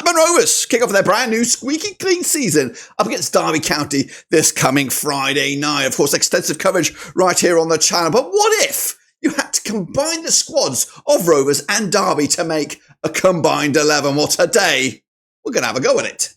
Blackburn Rovers kick off their brand new squeaky clean season up against Derby County this coming Friday night. Of course, extensive coverage right here on the channel. But what if you had to combine the squads of Rovers and Derby to make a combined 11? Well, today we're going to have a go at it.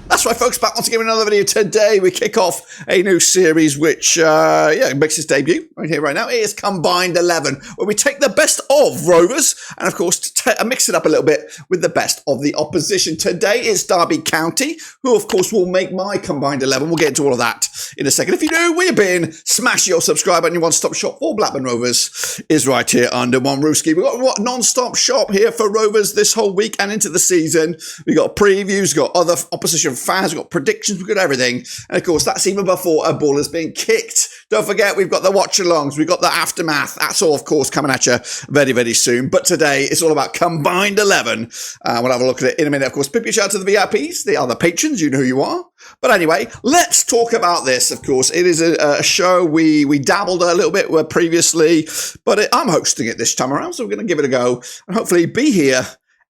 That's right, folks, back once again with another video. Today we kick off a new series which makes its debut right here, right now. It is Combined 11, where we take the best of Rovers and, of course, mix it up a little bit with the best of the opposition. Today is Derby County, who, of course, will make my Combined 11. We'll get into all of that in a second. If you do, where you've been, smash your subscribe button. Your one-stop shop for Blackburn Rovers is right here under one rooski. We've got a non-stop shop here for Rovers this whole week and into the season. We've got previews, we've got other opposition fans, we've got predictions, we've got everything. And of course, that's even before a ball has been kicked. Don't forget, we've got the watch-alongs, we've got the aftermath. That's all, of course, coming at you very, very soon. But today, it's all about Combined 11. We'll have a look at it in a minute. Of course, big shout out to the VIPs. They are the patrons. You know who you are. But anyway, let's talk about this, of course. It is a show we dabbled a little bit with previously, but I'm hosting it this time around, so we're going to give it a go and hopefully be here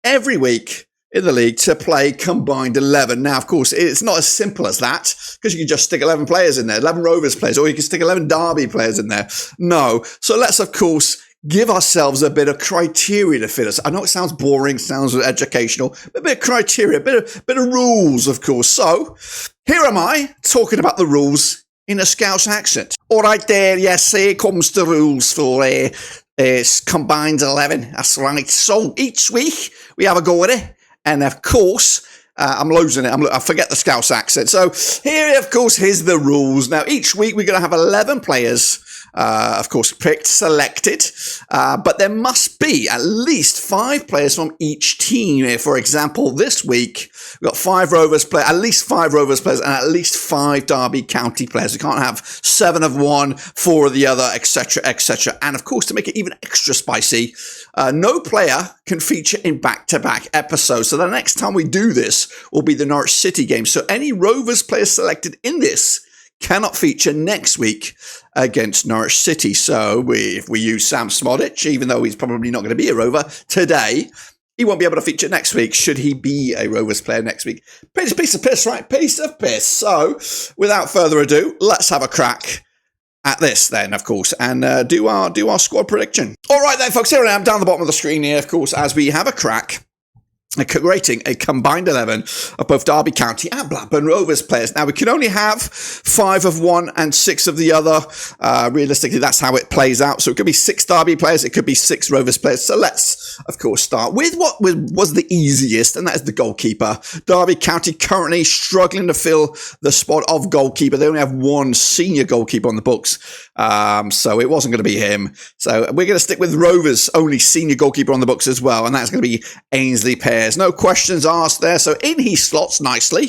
every week in the league to play Combined 11. Now, of course, it's not as simple as that, because you can just stick 11 players in there, 11 Rovers players, or you can stick 11 Derby players in there. No. So let's, of course, give ourselves a bit of criteria to fit us. I know it sounds boring, sounds educational, but a bit of criteria, a bit of rules, of course. So here am I talking about the rules in a Scouse accent. All right there, yes, here comes the rules for Combined 11. That's right. So each week we have a go at it. And of course, I'm losing it. I forget the Scouse accent. So here, of course, here's the rules. Now, each week we're going to have 11 players, of course, picked, selected. But there must be at least 5 players from each team. For example, this week we've got 5 Rovers players, at least 5 Rovers players, and at least 5 Derby County players. We can't have 7 of one, 4 of the other, etc., etc. And of course, to make it even extra spicy, no player can feature in back-to-back episodes. So the next time we do this will be the Norwich City game. So any Rovers players selected in this cannot feature next week against Norwich City. So if we use Sam Smodic, even though he's probably not going to be a Rover today, he won't be able to feature next week should he be a Rovers player next week. Piece of piss, right? Piece of piss. So without further ado, let's have a crack at this then, of course, and do our squad prediction. All right then, folks, here I am down the bottom of the screen here, of course, as we have a crack rating a Combined 11 of both Derby County and Blackburn Rovers players. Now, we can only have 5 of one and 6 of the other. Realistically, that's how it plays out. So it could be 6 Derby players, it could be 6 Rovers players. So let's, of course, start with what was the easiest, and that is the goalkeeper. Derby County currently struggling to fill the spot of goalkeeper. They only have 1 senior goalkeeper on the books, so it wasn't going to be him. So we're going to stick with Rovers' only senior goalkeeper on the books as well, and that's going to be Ainsley Pears. No questions asked there. So in he slots nicely,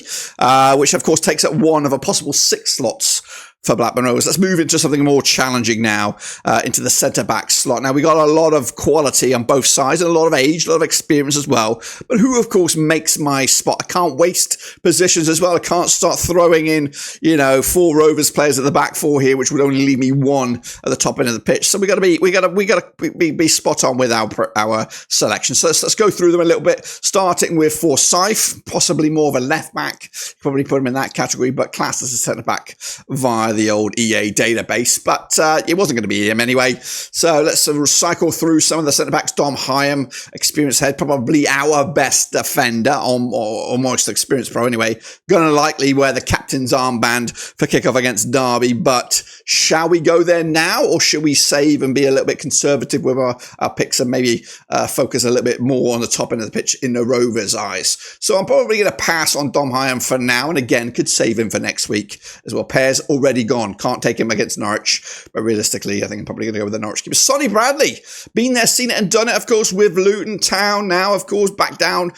which of course takes up 1 of a possible 6 slots for Blackburn Rovers. Let's move into something more challenging now, into the centre-back slot. Now, we got a lot of quality on both sides and a lot of age, a lot of experience as well. But who, of course, makes my spot? I can't waste positions as well. I can't start throwing in, 4 Rovers players at the back 4 here, which would only leave me 1 at the top end of the pitch. So we got to be spot on with our selection. So let's go through them a little bit, starting with Forsyth, possibly more of a left back. Probably put him in that category, but classed as a centre back via the old EA database, but it wasn't going to be him anyway. So let's cycle through some of the centre-backs. Dom Hyam, experienced head, probably our best defender, or most experienced pro anyway. Going to likely wear the captain's armband for kickoff against Derby, but shall we go there now, or should we save and be a little bit conservative with our picks and maybe focus a little bit more on the top end of the pitch in the Rovers' eyes? So I'm probably going to pass on Dom Hyam for now, and again, could save him for next week as well. Pears already gone. Can't take him against Norwich, but realistically, I think I'm probably going to go with the Norwich keeper. Sonny Bradley, been there, seen it and done it, of course, with Luton Town. Now, of course, back down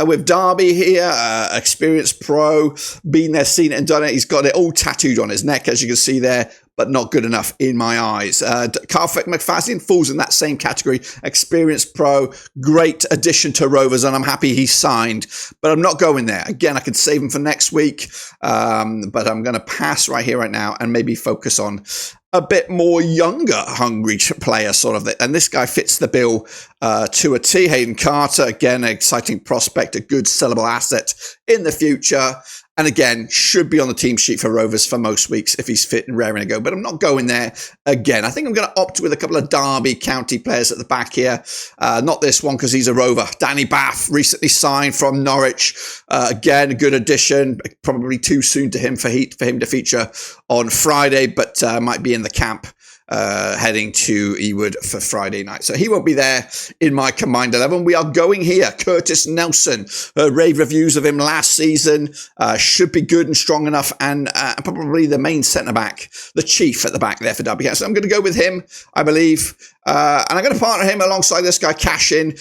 with Derby here. Experienced pro, been there, seen it and done it. He's got it all tattooed on his neck, as you can see there, but not good enough in my eyes. Carl McFadden falls in that same category. Experienced pro, great addition to Rovers, and I'm happy he's signed, but I'm not going there. Again, I could save him for next week, but I'm going to pass right here, right now, and maybe focus on a bit more younger, hungry player sort of. And this guy fits the bill to a T. Hayden Carter, again, an exciting prospect, a good sellable asset in the future. And again, should be on the team sheet for Rovers for most weeks if he's fit and raring to go. But I'm not going there again. I think I'm going to opt with a couple of Derby County players at the back here. Not this one because he's a Rover. Danny Bath, recently signed from Norwich. Again, a good addition. Probably too soon to him for him to feature on Friday, but might be in the camp heading to Ewood for Friday night. So he won't be there in my combined 11. We are going here. Curtis Nelson, rave reviews of him last season. Should be good and strong enough, and probably the main centre-back, the chief at the back there for Derby. So I'm going to go with him, I believe. And I'm going to partner him alongside this guy, Cashin.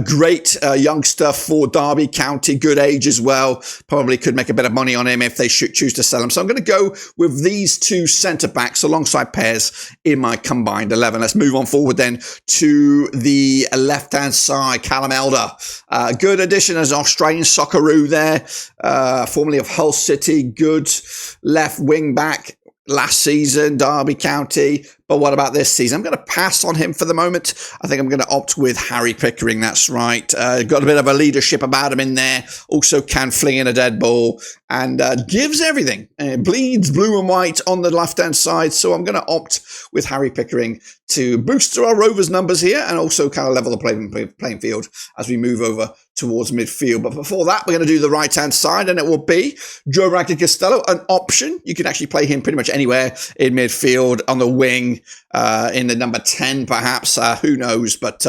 Great youngster for Derby County, good age as well. Probably could make a bit of money on him if they choose to sell him. So I'm going to go with these two centre-backs alongside pairs in my combined 11. Let's move on forward then to the left-hand side. Callum Elder, good addition as an Australian Socceroo there, formerly of Hull City. Good left wing back last season, Derby County. But what about this season? I'm going to pass on him for the moment. I think I'm going to opt with Harry Pickering. That's right. Got a bit of a leadership about him in there. Also can fling in a dead ball and gives everything. Bleeds blue and white on the left-hand side. So I'm going to opt with Harry Pickering to boost our Rovers numbers here and also kind of level the playing field as we move over towards midfield. But before that, we're going to do the right-hand side, and it will be Joe Rankin Costello, an option. You can actually play him pretty much anywhere in midfield, on the wing, in the number 10 perhaps, who knows, but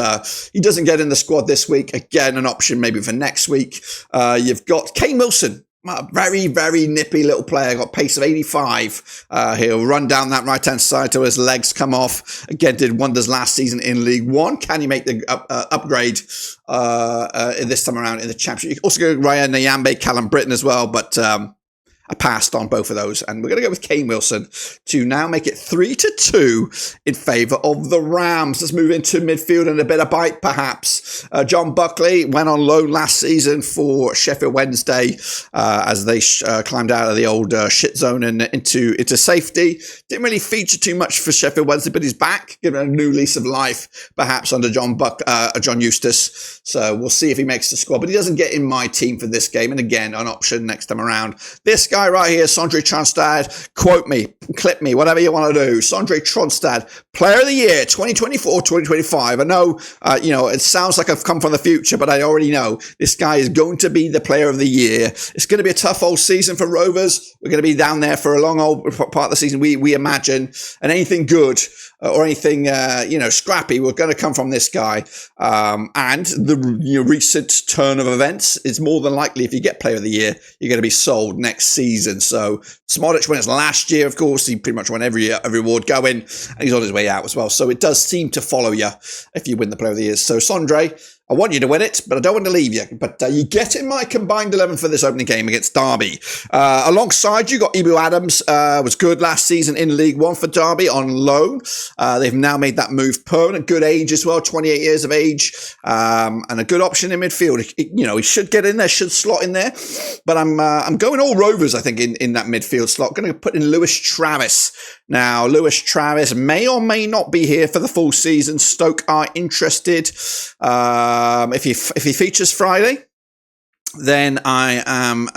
he doesn't get in the squad this week. Again, an option maybe for next week. You've got Kane Wilson, a very, very nippy little player, got pace of 85. He'll run down that right-hand side till his legs come off. Again, did wonders last season in League One. Can he make the upgrade this time around in the Championship? You can also go Ryan Nyambe, Callum Britton as well, but I passed on both of those, and we're going to go with Kane Wilson to now make it 3-2 in favour of the Rams. Let's move into midfield and a bit of bite, perhaps. John Buckley went on loan last season for Sheffield Wednesday as they climbed out of the old shit zone and into safety. Didn't really feature too much for Sheffield Wednesday, but he's back, given a new lease of life, perhaps under John Eustace. So we'll see if he makes the squad, but he doesn't get in my team for this game. And again, an option next time around. This guy right here, Sondre Tronstad, quote me, clip me, whatever you want to do. Sondre Tronstad, Player of the Year, 2024-2025. I know, it sounds like I've come from the future, but I already know this guy is going to be the Player of the Year. It's going to be a tough old season for Rovers. We're going to be down there for a long old part of the season, we imagine, and anything good or anything, scrappy, we're going to come from this guy. And the recent turn of events is more than likely, if you get Player of the Year, you're going to be sold next season. So Smodic won his last year, of course. He pretty much won every award going, and he's on his way out as well. So it does seem to follow you if you win the Player of the Year. So Sondre, I want you to win it, but I don't want to leave you. But you get in my combined 11 for this opening game against Derby. Alongside you got Ibu Adams, was good last season in League One for Derby on loan. They've now made that move permanent. Good age as well, 28 years of age, and a good option in midfield. He should get in there, should slot in there. But I'm going all Rovers, I think, in that midfield slot. Going to put in Lewis Travis. Now, Lewis Travis may or may not be here for the full season. Stoke are interested. If he features Friday, then I am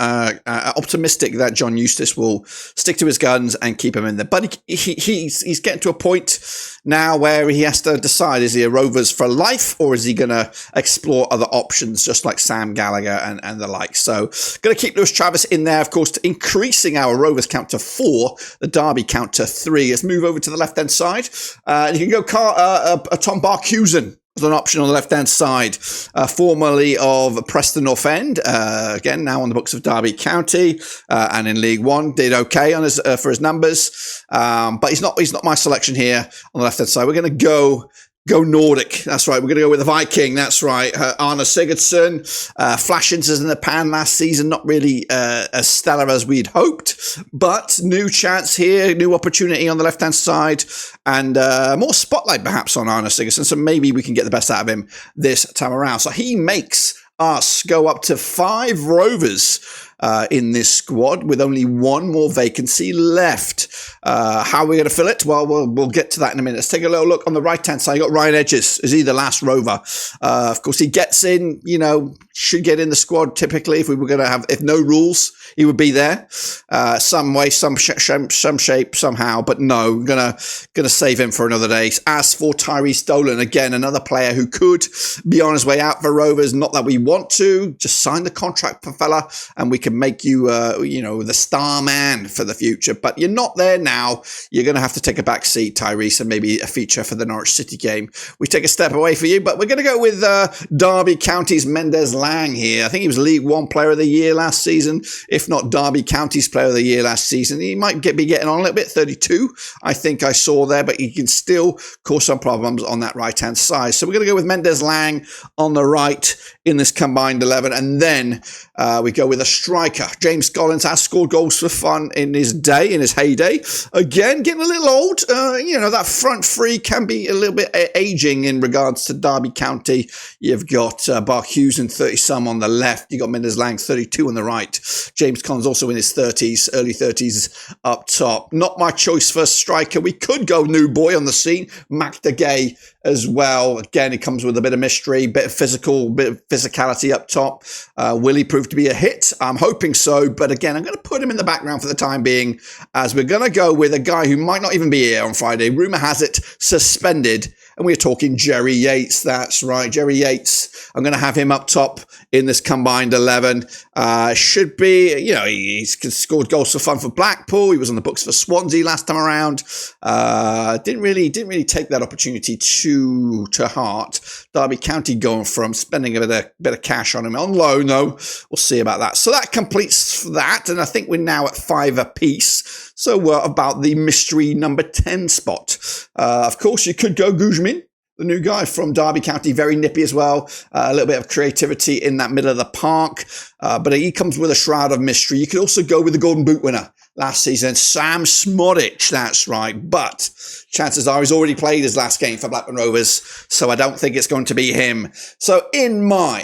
optimistic that John Eustace will stick to his guns and keep him in there. But he's getting to a point now where he has to decide, is he a Rovers for life, or is he going to explore other options, just like Sam Gallagher and the like. So going to keep Lewis Travis in there, of course, increasing our Rovers count to 4, the Derby count to 3. Let's move over to the left-hand side. You can go Tom Barkhuizen as an option on the left-hand side, formerly of Preston North End, again, now on the books of Derby County, and in League One, did okay on his for his numbers, but he's not my selection here on the left-hand side. We're going to go Nordic. That's right. We're going to go with the Viking. That's right. Arne Sigurdsson, flashes in the pan last season. Not really as stellar as we'd hoped, but new chance here, new opportunity on the left-hand side, and more spotlight perhaps on Arne Sigurdsson. So maybe we can get the best out of him this time around. So he makes us go up to 5 Rovers in this squad with only one more vacancy left. How are we going to fill it? Well, we'll get to that in a minute. Let's take a little look on the right-hand side. You got Ryan Edges. Is he the last Rover? Of course, he gets in, should get in the squad typically if we were going to have, if no rules, he would be there. Some way, some shape, somehow, but no, gonna save him for another day. As for Tyree Stolen, again, another player who could be on his way out for Rovers. Not that we want to, just sign the contract, fella, and we can make you, the star man for the future. But you're not there now. You're going to have to take a back seat, Tyrese, and maybe a feature for the Norwich City game. We take a step away for you, but we're going to go with Derby County's Mendes Lang here. I think he was League One Player of the Year last season, if not Derby County's Player of the Year last season. He might be getting on a little bit, 32, I think I saw there, but he can still cause some problems on that right-hand side. So we're going to go with Mendes Lang on the right in this combined 11, and then we go with a striker. James Collins has scored goals for fun in his heyday. Again, getting a little old. That front three can be a little bit aging in regards to Derby County. You've got Barkhusen, 30-some on the left. You've got Mendes Lang, 32 on the right. James Collins also in his 30s, early 30s up top. Not my choice for striker. We could go new boy on the scene, Mac de Gay as well. Again, it comes with a bit of mystery, bit of physicality up top. Will he prove to be a hit? I'm hoping so, but again, I'm going to put him in the background for the time being, as we're going to go with a guy who might not even be here on Friday. Rumour has it suspended, and we're talking Jerry Yates. That's right, Jerry Yates. I'm going to have him up top in this combined 11. Should be, he's scored goals for fun for Blackpool. He was on the books for Swansea last time around. Didn't really take that opportunity to heart. Derby County going from spending a bit of cash on him on loan, though. We'll see about that. So that completes that, and I think we're now at 5 apiece. So we're about the mystery number 10 spot. Of course, you could go Guzman, the new guy from Derby County, very nippy as well. A little bit of creativity in that middle of the park, but he comes with a shroud of mystery. You could also go with the Golden Boot winner last season, Sam Smodic, that's right. But chances are he's already played his last game for Blackburn Rovers, so I don't think it's going to be him. So in my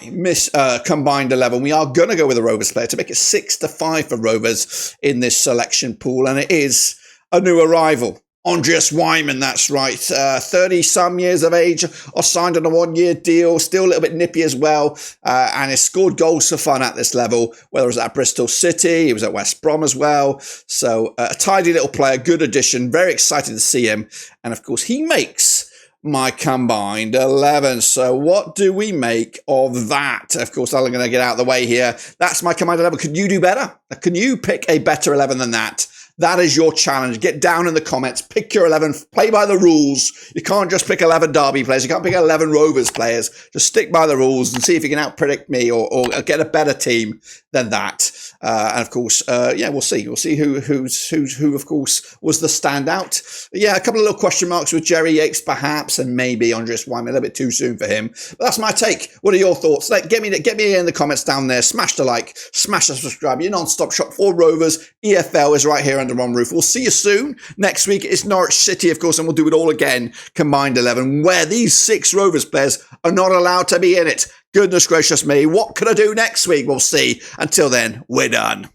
combined 11, we are going to go with a Rovers player to make it 6-5 for Rovers in this selection pool, and it is a new arrival. Andreas Wyman, that's right. 30-some years of age, signed on a one-year deal, still a little bit nippy as well, and has scored goals for fun at this level, whether it was at Bristol City, he was at West Brom as well. So a tidy little player, good addition, very excited to see him. And of course, he makes my combined 11. So what do we make of that? Of course, I'm going to get out of the way here. That's my combined 11. Could you do better? Can you pick a better 11 than that? That is your challenge. Get down in the comments. Pick your 11. Play by the rules. You can't just pick 11 Derby players. You can't pick 11 Rovers players. Just stick by the rules and see if you can out-predict me or get a better team than that. And of course, we'll see. We'll see who, of course, was the standout. Yeah, a couple of little question marks with Jerry Yates, perhaps, and maybe Andreas Wyman. A little bit too soon for him. But that's my take. What are your thoughts? Get me in the comments down there. Smash the like. Smash the subscribe. Your non-stop shop for Rovers. EFL is right here under one roof. We'll see you soon. Next week, it's Norwich City, of course, and we'll do it all again. Combined 11, where these 6 Rovers players are not allowed to be in it. Goodness gracious me. What can I do next week? We'll see. Until then, we're done.